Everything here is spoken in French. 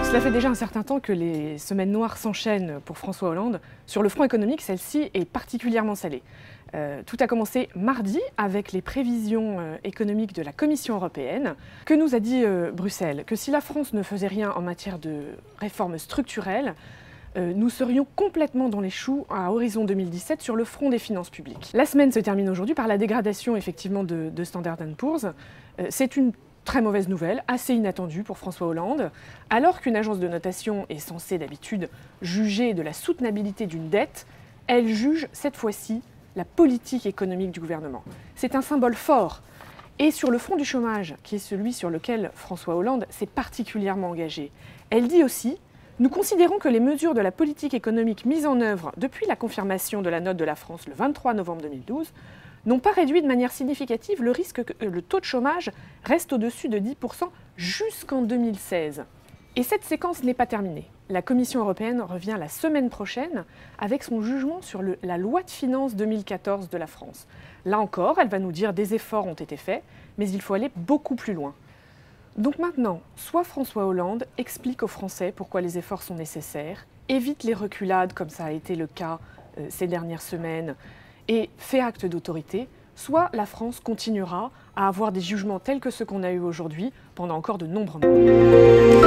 Cela fait déjà un certain temps que les semaines noires s'enchaînent pour François Hollande. Sur le front économique, celle-ci est particulièrement salée. Tout a commencé mardi avec les prévisions économiques de la Commission européenne. Que nous a dit Bruxelles? Que si la France ne faisait rien en matière de réformes structurelles, nous serions complètement dans les choux à horizon 2017 sur le front des finances publiques. La semaine se termine aujourd'hui par la dégradation effectivement de Standard & Poor's. C'est une très mauvaise nouvelle, assez inattendue pour François Hollande. Alors qu'une agence de notation est censée d'habitude juger de la soutenabilité d'une dette, elle juge cette fois-ci la politique économique du gouvernement. C'est un symbole fort. Et sur le front du chômage, qui est celui sur lequel François Hollande s'est particulièrement engagé, elle dit aussi: nous considérons que les mesures de la politique économique mises en œuvre depuis la confirmation de la note de la France le 23 novembre 2012 n'ont pas réduit de manière significative le risque que le taux de chômage reste au-dessus de 10% jusqu'en 2016. Et cette séquence n'est pas terminée. La Commission européenne revient la semaine prochaine avec son jugement sur la loi de finances 2014 de la France. Là encore, elle va nous dire des efforts ont été faits, mais il faut aller beaucoup plus loin. Donc maintenant, soit François Hollande explique aux Français pourquoi les efforts sont nécessaires, évite les reculades comme ça a été le cas ces dernières semaines et fait acte d'autorité, soit la France continuera à avoir des jugements tels que ceux qu'on a eus aujourd'hui pendant encore de nombreux mois.